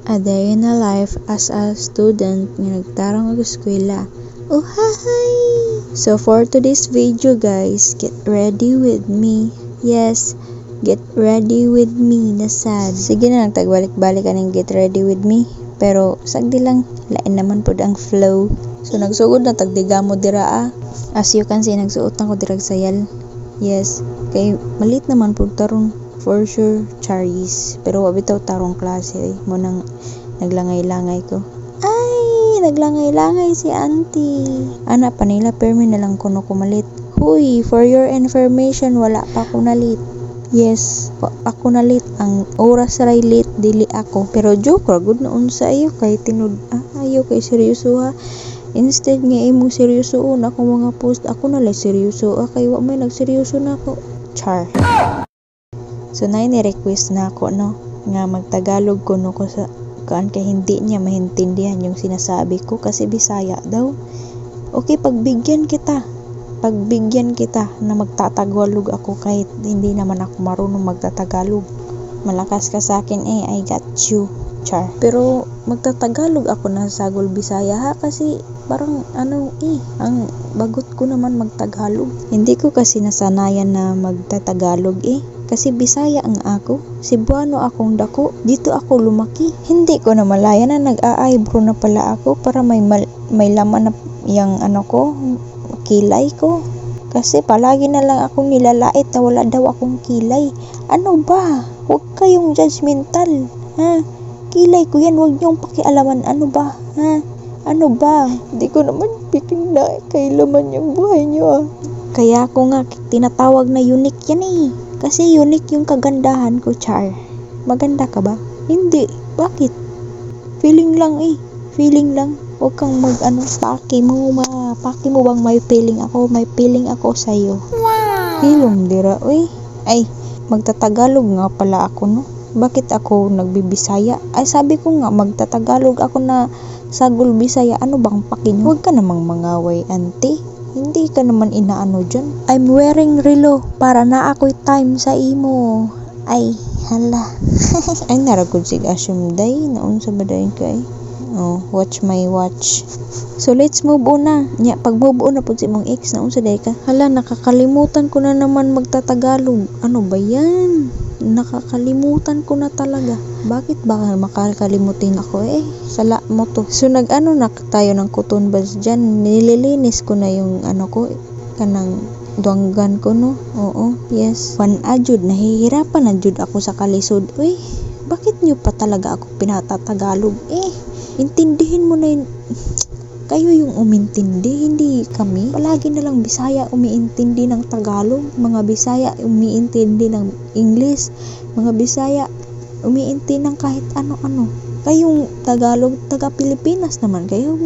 A day in a life as a student nga nagtarong og eskwela. Oh hi! So for today's video guys, get ready with me. Yes, get ready with me na sad. Sige na lang tagbalik-balik aning get ready with me. Pero sagdi lang, lain naman pod ang flow. So nagsugod na tagdigamo dira. As you can see, nagsuot na ko dirag sayal. Yes, kay malit naman pod tarong for sure Charis. Pero wabitaw tarong klase mo nang naglangay-langay ko. Ay, naglangay-langay si auntie. Ana pa nila permi na lang kuno kumalit. Huy, for your information, wala pa ako nalit. Yes, ako nalit. Ang oras ray late dili ako. Pero joke ra gud noon sa iyo kay tinud. Ayo kay seryoso ha. Instead nga imo seryoso na ako mga post, ako na lang seryoso. Kay wa may nagseryoso na ako. Char. So ni request na ako no nga magtagalog kuno ko sa kan kay hindi niya maintindihan yung sinasabi ko kasi Bisaya daw. Okay, pagbigyan kita na magtatagalog ako kahit hindi naman ako marunong magtatagalog. Malakas ka sa akin I got you. Char. Pero magtatagalog ako na sagol Bisaya ha kasi parang ang bagot ko naman magtagalog. Hindi ko kasi nasanayan na magtatagalog kasi Bisaya ang ako. Cebuano akong dako. Dito ako lumaki. Hindi ko na malaya na nag-a-eyebrow na pala ako para may laman na yung ko, kilay ko. Kasi palagi na lang akong nilalait na wala daw akong kilay. Ano ba? Huwag kayong judgmental. Ha? Kilay ko yan. Huwag niyong pakialaman. Ano ba? Ha? Ano ba? Hindi ko naman piking na kailaman yung buhay niyo Kaya ako nga tinatawag na unique yan Kasi unique yung kagandahan ko, Char. Maganda ka ba? Hindi. Bakit? Feeling lang Feeling lang. Huwag kang paki mo bang may feeling ako? May feeling ako sa'yo. Wow! Hilom dira, Ay, magtatagalog nga pala ako, no? Bakit ako nagbibisaya? Ay, sabi ko nga, magtatagalog ako na sagol Bisaya. Ano bang paki nyo? Huwag ka namang mangaway, auntie. Hindi ka naman inaano dyan. I'm wearing relo para na ako'y time sa imo. Ay, hala. Ay, naragod sig assume day. Naon sa badayin kay. Oh, watch my watch. So, let's move on na. Pag move on na po si mong ex, naon sa day ka. Hala, nakakalimutan ko na naman magtatagalog. Ano ba yan? Nakakalimutan ko na talaga. Bakit ba makakalimutin ako Sala mo to. So na tayo ng cotton buds dyan. Nililinis ko na yung kanang duwanggan ko no. Oo, yes. Ajud, nahihirapan na jud ako sa kalisod. Bakit nyo pa talaga ako pinatatagalog intindihin mo na yun. Kayo yung umintindi, hindi kami. Palagi na lang Bisaya umiintindi ng Tagalog. Mga Bisaya umiintindi ng English. Mga Bisaya umiintindi ng kahit ano-ano. Kayong Tagalog, taga Pilipinas naman kayo.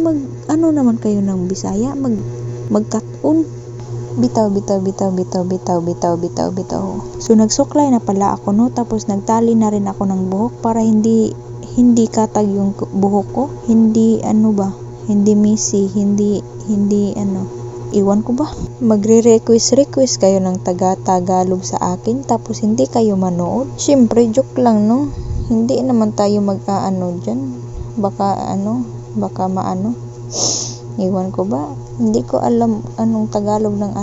Naman kayo ng Bisaya. Magkaton. Bitaw. So nagsuklay na pala ako no. Tapos nagtali na rin ako ng buhok para hindi katag yung buhok ko. Hindi hindi messy, hindi iwan ko ba? Magre-request kayo ng taga-Tagalog sa akin tapos hindi kayo manood. Syempre joke lang no. Hindi naman tayo mag-aano diyan. Baka maano. Iwan ko ba? Hindi ko alam anong Tagalog ng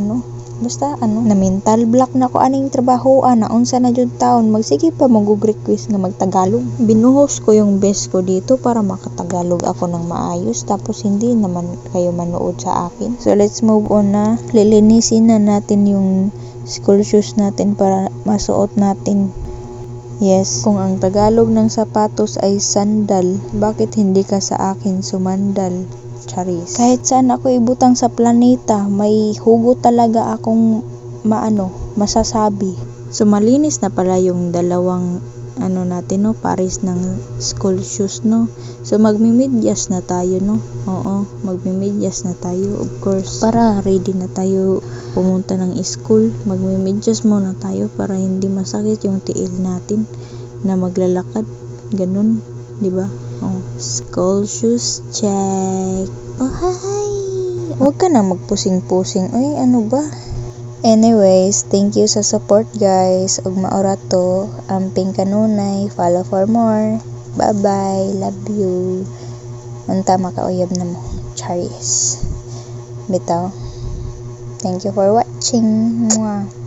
Basta na mental block na ko aning trabaho naunsa na jud taon magsige pa mag-request nga magtagalog. Binuhos ko yung best ko dito para makatagalog ako ng maayos tapos hindi naman kayo manood sa akin. So let's move on na. Lilinisin na natin yung school shoes natin para masuot natin. Yes, kung ang Tagalog ng sapatos ay sandal, bakit hindi ka sa akin sumandal? Charis. Kahit saan ako ibutang sa planeta, may hugot talaga akong masasabi. So malinis na pala yung dalawang natin no, pares ng school shoes no. So magmimidyas na tayo no. Oo, magmimidyas na tayo of course. Para ready na tayo pumunta ng school. Magmimidyas muna tayo para hindi masakit yung tiil natin na maglalakad. Ganun, di ba? School shoes check. Hi! Huwag ka na magpusing-pusing. Ano ba? Anyways, thank you sa support guys. Ug maura to, amping kanunay, follow for more. Bye-bye. Love you. Unta makauyab na mo. Charis. Bitaw. Thank you for watching. Mwah.